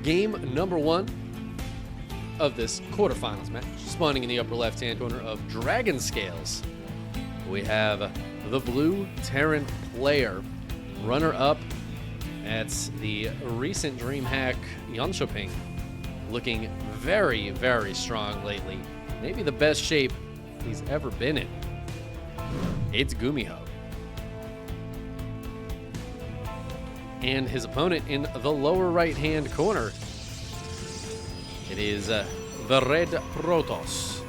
game number 1 of this quarterfinals match. Spawning in the upper left-hand corner of Dragon Scales, we have the blue Terran player. Runner-up, that's the recent DreamHack Yonshoping, looking very, very strong lately. Maybe the best shape he's ever been in. It's Gumiho. And his opponent in the lower right-hand corner, it is the Red Protoss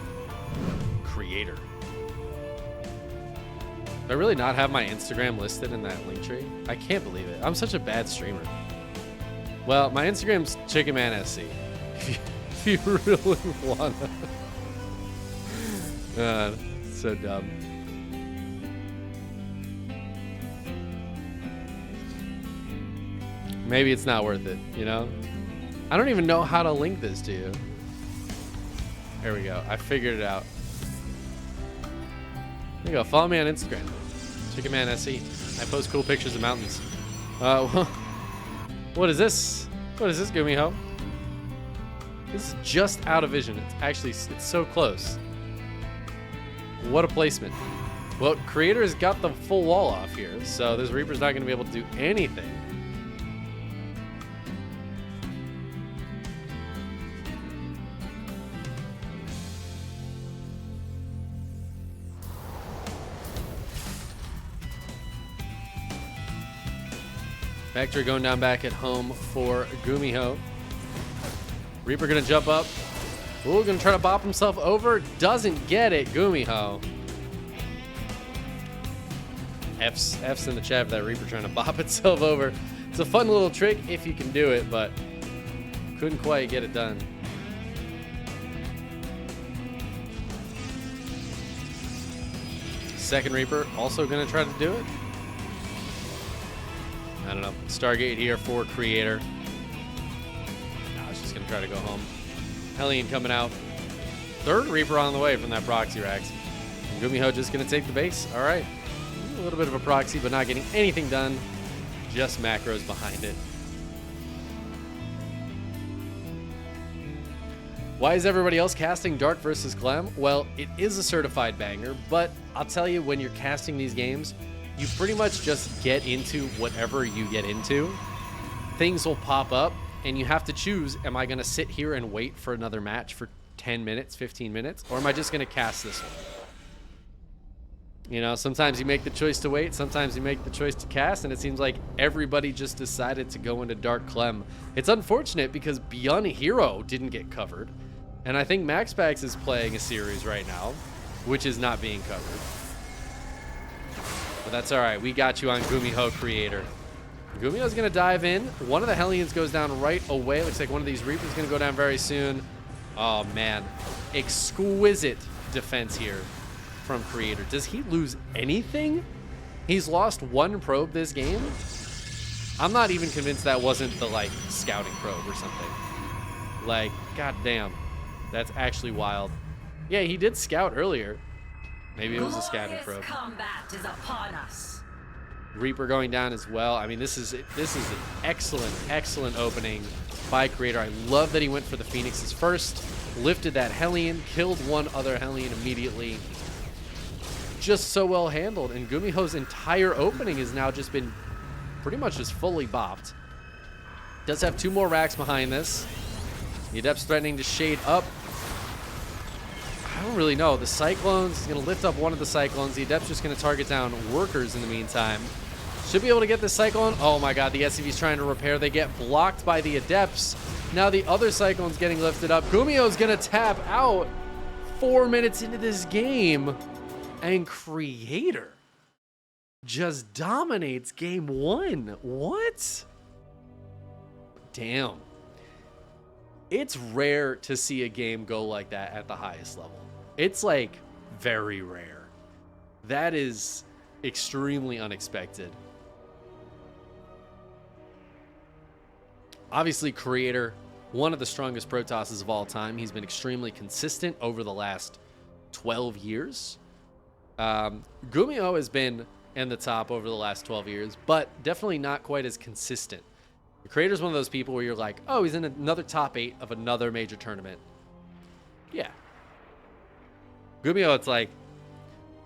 Creator. Do I really not have my Instagram listed in that link tree? I can't believe it. I'm such a bad streamer. Well, my Instagram's Chickenman SC. If you really wanna. So dumb. Maybe it's not worth it, you know? I don't even know how to link this to you. There we go. I figured it out. There you go. Follow me on Instagram. Chickenman SC. I post cool pictures of mountains. What is this? What is this, Gumiho? This is just out of vision. It's so close. What a placement. Well, Creator has got the full wall off here, so this Reaper's not going to be able to do anything. Factory going down back at home for Gumiho. Reaper gonna jump up. Ooh, gonna try to bop himself over. Doesn't get it, Gumiho. F's in the chat for that Reaper trying to bop itself over. It's a fun little trick if you can do it, but couldn't quite get it done. Second Reaper also gonna try to do it. I don't know. Stargate here for Creator. No, it's just going to try to go home. Hellion coming out. Third Reaper on the way from that proxy racks. And Gumiho just going to take the base. All right. A little bit of a proxy, but not getting anything done. Just macros behind it. Why is everybody else casting Dark versus Clem? Well, it is a certified banger, but I'll tell you, when you're casting these games, you pretty much just get into whatever you get into. Things will pop up, and you have to choose, am I going to sit here and wait for another match for 10 minutes, 15 minutes, or am I just going to cast this one? You know, sometimes you make the choice to wait, sometimes you make the choice to cast, and it seems like everybody just decided to go into Dark Clem. It's unfortunate because Beyond Hero didn't get covered, and I think MaxPax is playing a series right now, which is not being covered. But that's all right. We got you on Gumiho Creator. Gumiho's going to dive in. One of the Hellions goes down right away. Looks like one of these Reapers is going to go down very soon. Oh, man. Exquisite defense here from Creator. Does he lose anything? He's lost one probe this game? I'm not even convinced that wasn't the, like, scouting probe or something. Like, goddamn. That's actually wild. Yeah, he did scout earlier. Maybe it was a scouting probe. Combat is upon us. Reaper going down as well. I mean, this is an excellent opening by Creator. I love that he went for the Phoenixes first, lifted that Hellion, killed one other Hellion immediately. Just so well handled. And Gumiho's entire opening has now just been pretty much just fully bopped. Does have two more racks behind this. The Adept's threatening to shade up. I don't really know. The Cyclones, he's going to lift up one of the Cyclones. The Adept's just going to target down Workers in the meantime. Should be able to get this Cyclone. Oh my god, the SCV's trying to repair. They get blocked by the Adepts. Now the other Cyclone's getting lifted up. Gumiho's going to tap out 4 minutes into this game. And Creator just dominates game one. What? Damn. It's rare to see a game go like that at the highest level. It's like very rare. That is extremely unexpected. Obviously, Creator, one of the strongest Protosses of all time. He's been extremely consistent over the last 12 years. Gumiho has been in the top over the last 12 years, but definitely not quite as consistent. Creator's one of those people where you're like, oh, he's in another top 8 of another major tournament. Yeah. Gumiho, it's like,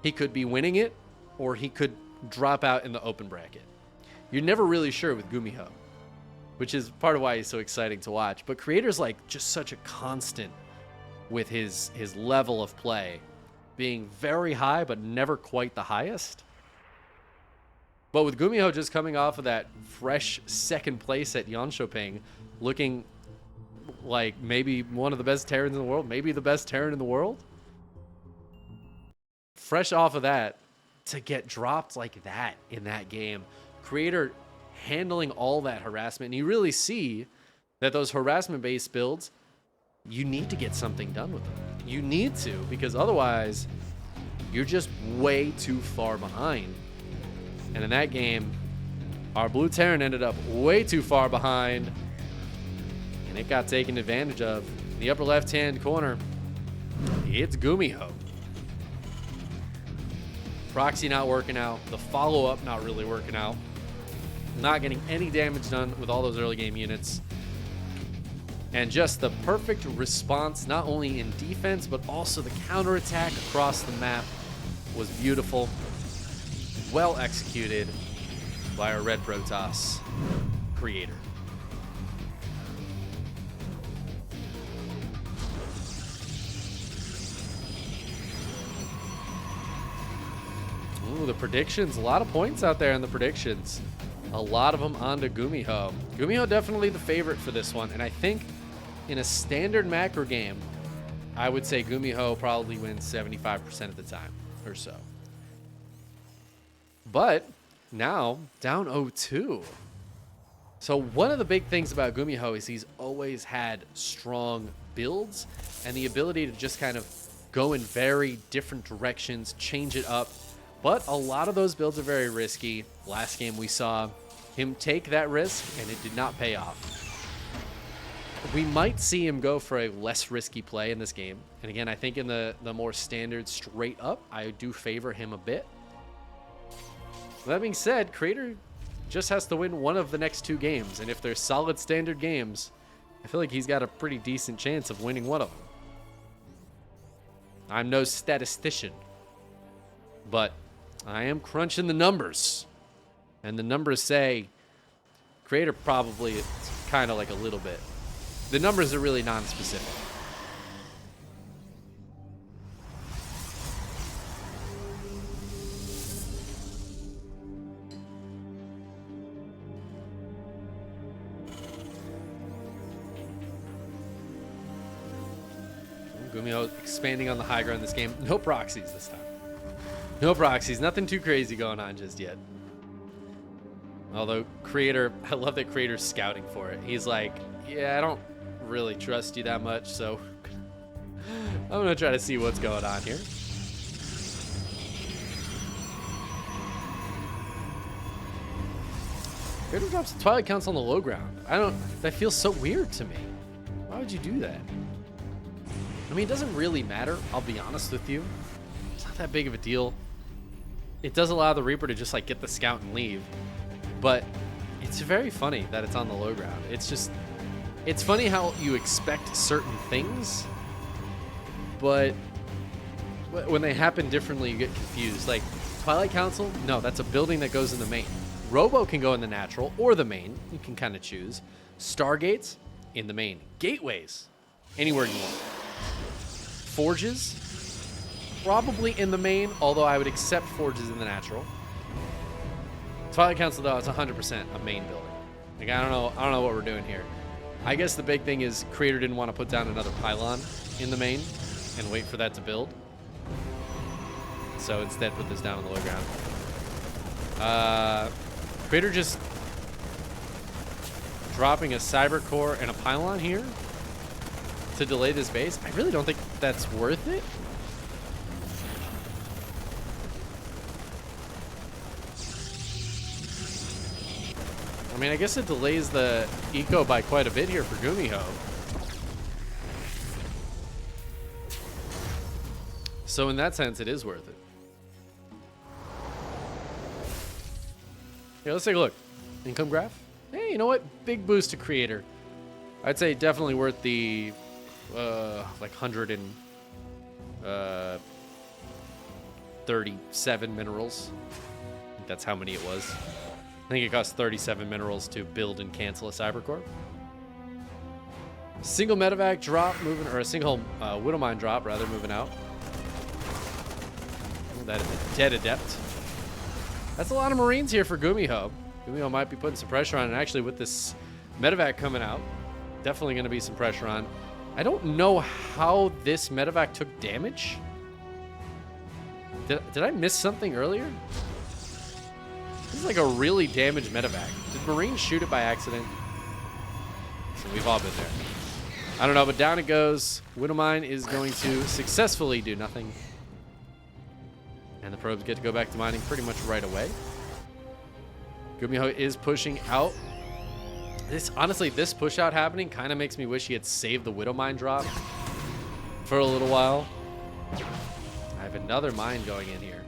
he could be winning it, or he could drop out in the open bracket. You're never really sure with Gumiho, which is part of why he's so exciting to watch. But Creator's like just such a constant with his level of play, being very high, but never quite the highest. But with Gumiho just coming off of that fresh second place at Yeonshoping, looking like maybe one of the best Terrans in the world, maybe the best Terran in the world. Fresh off of that, to get dropped like that in that game, Creator handling all that harassment. And you really see that those harassment-based builds, you need to get something done with them. You need to, because otherwise, you're just way too far behind. And in that game, our blue Terran ended up way too far behind, and it got taken advantage of. In the upper left-hand corner, it's Gumiho. Proxy not working out. The follow-up not really working out. Not getting any damage done with all those early game units. And just the perfect response, not only in defense, but also the counterattack across the map was beautiful. Well executed by our Red Protoss Creator. Ooh, the predictions. A lot of points out there in the predictions. A lot of them onto Gumiho. Gumiho definitely the favorite for this one. And I think in a standard macro game, I would say Gumiho probably wins 75% of the time or so. But now down 0-2. So one of the big things about Gumiho is he's always had strong builds and the ability to just kind of go in very different directions, change it up. But a lot of those builds are very risky. Last game we saw him take that risk and it did not pay off. We might see him go for a less risky play in this game. And again, I think in the more standard straight up, I do favor him a bit. That being said, Creator just has to win one of the next 2 games. And if they're solid standard games, I feel like he's got a pretty decent chance of winning one of them. I'm no statistician, but I am crunching the numbers. And the numbers say Creator probably is kind of like a little bit. The numbers are really non-specific. Gumiho expanding on the high ground this game. No proxies this time. No proxies. Nothing too crazy going on just yet. Although Creator, I love that Creator's scouting for it. He's like, yeah, I don't really trust you that much, so I'm going to try to see what's going on here. Creator drops the Twilight Council on the low ground. That feels so weird to me. Why would you do that? I mean, it doesn't really matter, I'll be honest with you. It's not that big of a deal. It does allow the Reaper to just like get the scout and leave. But it's very funny that it's on the low ground. It's funny how you expect certain things, but when they happen differently, you get confused. Like Twilight Council, no, that's a building that goes in the main. Robo can go in the natural or the main. You can kind of choose. Stargates in the main. Gateways, anywhere you want. Forges, probably in the main, although I would accept forges in the natural. Twilight Council, though, it's 100% a main building. Like, I don't know what we're doing here. I guess the big thing is Creator didn't want to put down another pylon in the main and wait for that to build. So instead put this down on the low ground. Creator just dropping a Cyber Core and a pylon here to delay this base. I really don't think that's worth it. I mean, I guess it delays the eco by quite a bit here for Gumiho. So in that sense, it is worth it. Here, let's take a look. Income graph. Hey, you know what? Big boost to Creator. I'd say definitely worth the like 137 minerals. I think that's how many it was. I think it cost 37 minerals to build and cancel a Cybercore. Single medevac drop moving, or a single Widowmine drop rather, moving out. Oh, that is a dead adept. That's a lot of Marines here for Gumiho. Gumiho might be putting some pressure on, and actually with this medevac coming out, definitely going to be some pressure on. I don't know how this medevac took damage. Did I miss something earlier? This is like a really damaged medevac. Did Marines shoot it by accident? So we've all been there. I don't know, but down it goes. Widowmine is going to successfully do nothing. And the probes get to go back to mining pretty much right away. Gumiho is pushing out. Honestly, this push out happening kind of makes me wish he had saved the Widowmine drop for a little while. I have another mine going in here.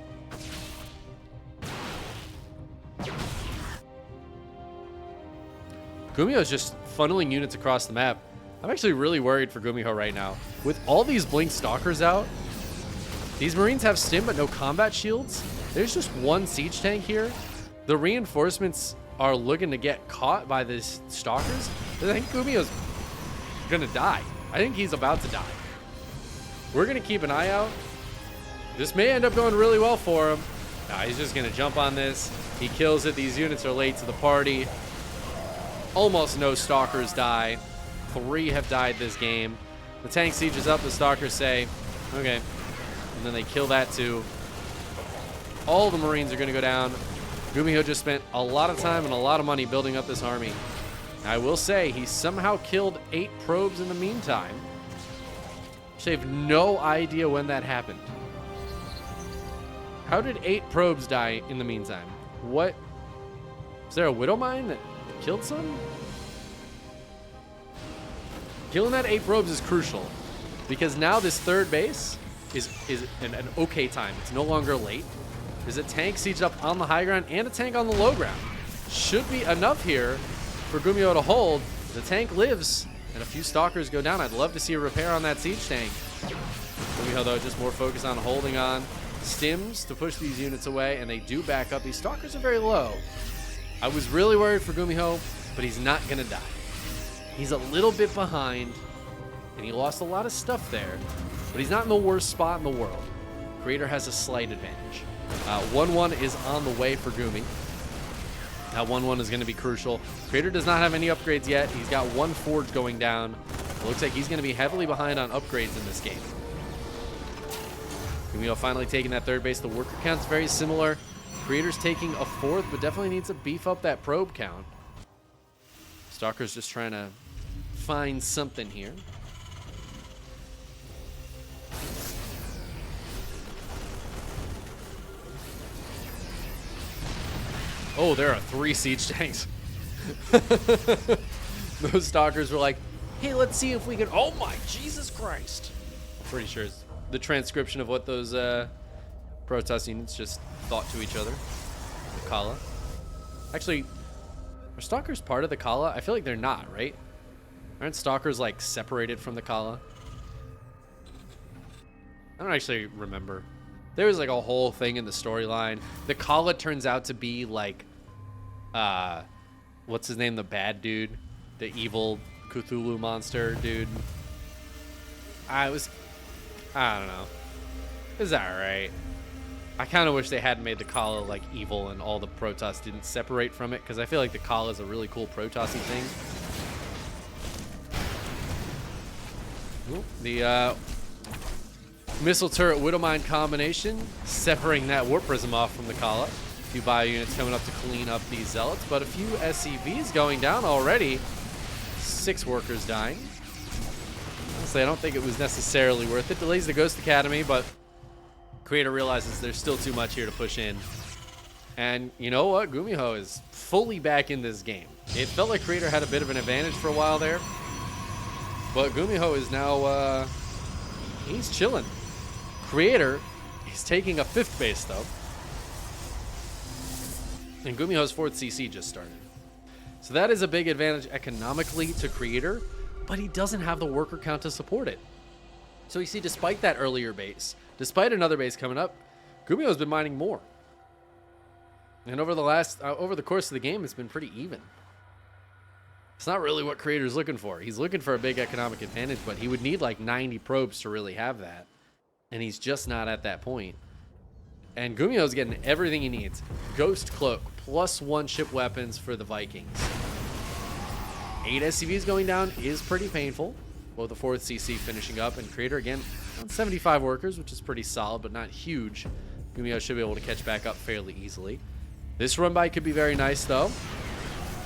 Gumiho is just funneling units across the map. I'm actually really worried for Gumiho right now. With all these Blink Stalkers out, these Marines have stim but no combat shields. There's just one siege tank here. The reinforcements are looking to get caught by these Stalkers. I think Gumiho's gonna die. I think he's about to die. We're gonna keep an eye out. This may end up going really well for him. Nah, he's just gonna jump on this. He kills it. These units are late to the party. Almost no Stalkers die. 3 have died this game. The tank siege is up. The Stalkers say, okay. And then they kill that too. All the Marines are going to go down. Gumiho just spent a lot of time and a lot of money building up this army. I will say he somehow killed 8 probes in the meantime. Actually, I have no idea when that happened. How did 8 probes die in the meantime? What? Is there a Widowmine that killed some? Killing that 8 probes is crucial because now this third base is an okay time. It's no longer late. There's a tank sieged up on the high ground and a tank on the low ground. Should be enough here for Gumiho to hold. The tank lives and a few Stalkers go down. I'd love to see a repair on that siege tank. Gumiho, though, just more focused on holding on. Stims to push these units away, and they do back up. These Stalkers are very low. I was really worried for Gumiho, but he's not going to die. He's a little bit behind, and he lost a lot of stuff there, but he's not in the worst spot in the world. Creator has a slight advantage. 1-1 is on the way for Gumi. That 1-1 is going to be crucial. Creator does not have any upgrades yet. He's got 1 forge going down. It looks like he's going to be heavily behind on upgrades in this game. Gumiho finally taking that third base. The worker count's very similar. Creator's taking a 4th, but definitely needs to beef up that probe count. Stalker's just trying to find something here. Oh, there are 3 siege tanks. Those Stalkers were like, hey, let's see if we can... Oh my Jesus Christ. I'm pretty sure it's the transcription of what those Protoss units just thought to each other. The Kala. Actually, are Stalkers part of the Kala? I feel like they're not, right? Aren't Stalkers like separated from the Kala? I don't actually remember. There was like a whole thing in the storyline. The Kala turns out to be like, what's his name? The bad dude, the evil Cthulhu monster dude. I don't know. Is that right? I kind of wish they hadn't made the Kala like evil and all the Protoss didn't separate from it, because I feel like the Kala is a really cool Protoss-y thing. Ooh, the missile turret Widowmine combination separating that Warp Prism off from the Kala. A few bio units coming up to clean up these Zealots, but a few SCVs going down already. 6 workers dying. Honestly, I don't think it was necessarily worth it. Delays the Ghost Academy, but Creator realizes there's still too much here to push in. And you know what? Gumiho is fully back in this game. It felt like Creator had a bit of an advantage for a while there, but Gumiho is now, he's chilling. Creator is taking a 5th base, though. And Gumiho's 4th CC just started. So that is a big advantage economically to Creator, but he doesn't have the worker count to support it. So you see, despite that earlier base, despite another base coming up, Gumiho's been mining more. And over the course of the game, it's been pretty even. It's not really what Creator's looking for. He's looking for a big economic advantage, but he would need like 90 probes to really have that. And he's just not at that point. And Gumiho's getting everything he needs. Ghost Cloak, +1 ship weapons for the Vikings. 8 SCVs going down is pretty painful. Well, the 4th CC finishing up, and Creator again on 75 workers, which is pretty solid, but not huge. Gumiho should be able to catch back up fairly easily. This run by could be very nice, though.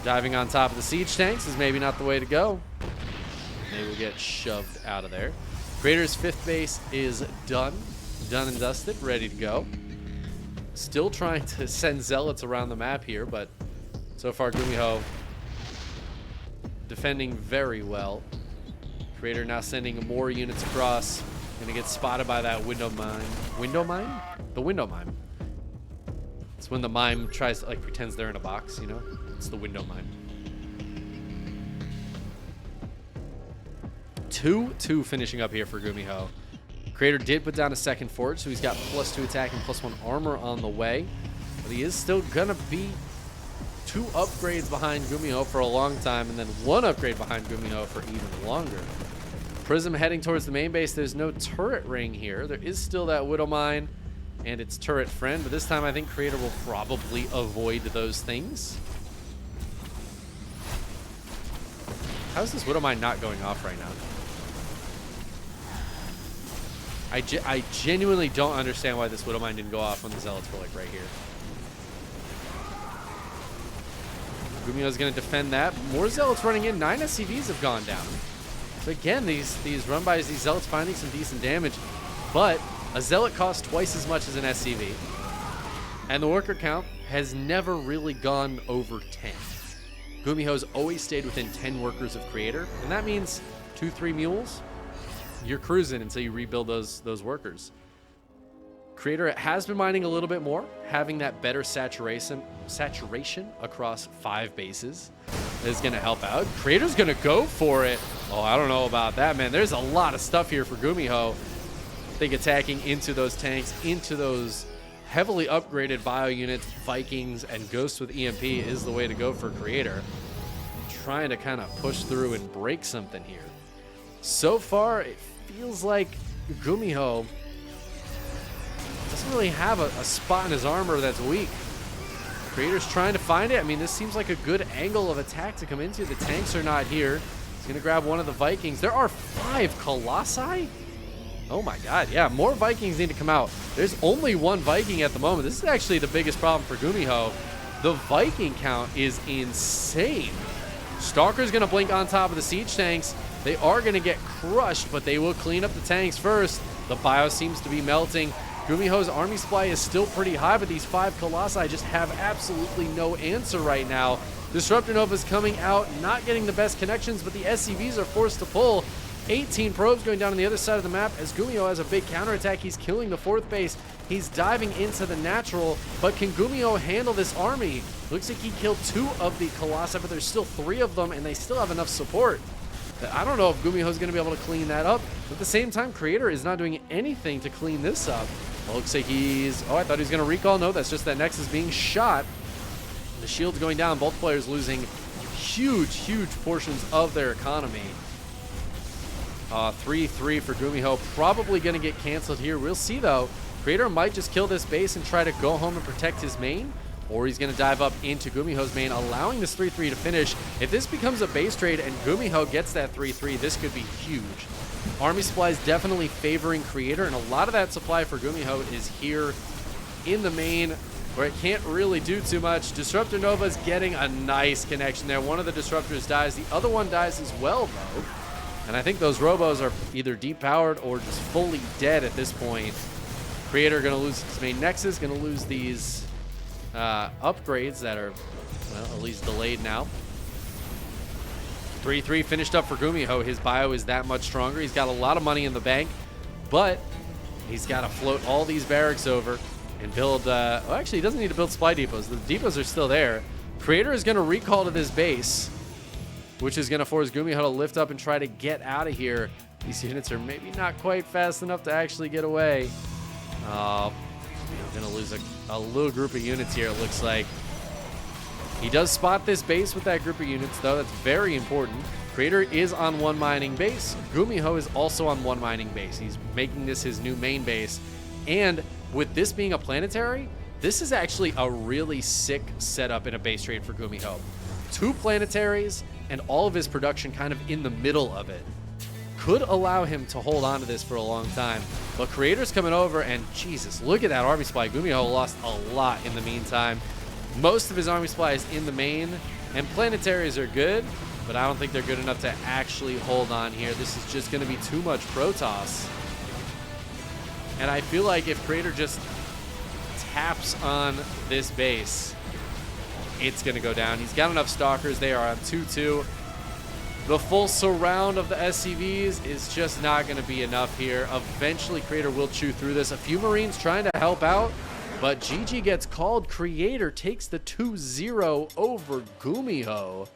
Diving on top of the siege tanks is maybe not the way to go. They will get shoved out of there. Creator's 5th base is done. Done and dusted, ready to go. Still trying to send zealots around the map here, but so far Gumiho defending very well. Creator now sending more units across. Gonna get spotted by that window mine. Window mine? The window mine. It's when the mime tries to, like, pretends they're in a box, you know? It's the window mime. 2-2 finishing up here for Gumiho. Creator did put down a 2nd fort, so he's got +2 attack and +1 armor on the way. But he is still gonna be 2 upgrades behind Gumiho for a long time, and then 1 upgrade behind Gumiho for even longer. Prism heading towards the main base. There's no turret ring here. There is still that Widow Mine and its turret friend, but this time I think Creator will probably avoid those things. How is this Widow Mine not going off right now? I genuinely don't understand why this Widow Mine didn't go off when the Zealots were like right here. Gumiho's going to defend that. More Zealots running in. 9 SCVs have gone down. So again, these run-bys, these Zealots finding some decent damage, but a Zealot costs twice as much as an SCV, and the worker count has never really gone over 10. Gumiho's always stayed within 10 workers of Creator, and that means 2-3 mules. You're cruising until you rebuild those workers. Creator has been mining a little bit more, having that better saturation across 5 bases is going to help out. Creator's going to go for it. Oh, I don't know about that, man. There's a lot of stuff here for Gumiho. I think attacking into those tanks, into those heavily upgraded bio units, Vikings, and Ghosts with EMP is the way to go for Creator. Trying to kind of push through and break something here. So far, it feels like Gumiho doesn't really have a spot in his armor that's weak. Creator's trying to find it. I mean, this seems like a good angle of attack to come into. The tanks are not here. He's going to grab one of the Vikings. There are 5 Colossi? Oh my god, yeah, more Vikings need to come out. There's only 1 Viking at the moment. This is actually the biggest problem for Gumiho. The Viking count is insane. Stalker's going to blink on top of the siege tanks. They are going to get crushed, but they will clean up the tanks first. The bio seems to be melting. Gumiho's army supply is still pretty high, but these 5 Colossi just have absolutely no answer right now. Disruptor Nova's coming out, not getting the best connections, but the SCVs are forced to pull. 18 probes going down on the other side of the map as Gumiho has a big counterattack. He's killing the 4th base. He's diving into the natural, but can Gumiho handle this army? Looks like he killed 2 of the Colossi, but there's still 3 of them, and they still have enough support. I don't know if Gumiho's going to be able to clean that up. But at the same time, Creator is not doing anything to clean this up. Well, looks like he's... Oh, I thought he was going to recall. No, that's just that Nexus being shot. The shield's going down. Both players losing huge, huge portions of their economy. 3-3 for Gumiho. Probably going to get canceled here. We'll see, though. Creator might just kill this base and try to go home and protect his main. Or he's going to dive up into Gumiho's main, allowing this 3-3 to finish. If this becomes a base trade and Gumiho gets that 3-3, this could be huge. Army supply is definitely favoring Creator, and a lot of that supply for Gumiho is here in the main, where it can't really do too much. Disruptor Nova's getting a nice connection there. One of the Disruptors dies. The other one dies as well, though. And I think those Robos are either depowered or just fully dead at this point. Creator going to lose his main Nexus, going to lose these... upgrades that are, well, at least delayed now. 3-3 finished up for Gumiho. His bio is that much stronger. He's got a lot of money in the bank, but he's got to float all these barracks over and build... well, actually, he doesn't need to build supply depots. The depots are still there, Creator is going to recall to this base, which is going to force Gumiho to lift up and try to get out of here. These units are maybe not quite fast enough to actually get away. Going to lose a little group of units here, it looks like. He does spot this base with that group of units, though. That's very important. Creator is on one mining base. Gumiho is also on one mining base. He's making this his new main base. And with this being a planetary, this is actually a really sick setup in a base trade for Gumiho. 2 planetaries and all of his production kind of in the middle of it. Could allow him to hold on to this for a long time. But Creator's coming over, and Jesus, look at that army supply. Gumiho lost a lot in the meantime. Most of his army supply is in the main, and planetaries are good, but I don't think they're good enough to actually hold on here. This is just going to be too much Protoss. And I feel like if Creator just taps on this base, it's going to go down. He's got enough Stalkers. They are on 2-2. The full surround of the SCVs is just not going to be enough here. Eventually, Creator will chew through this. A few Marines trying to help out, but GG gets called. Creator takes the 2-0 over Gumiho.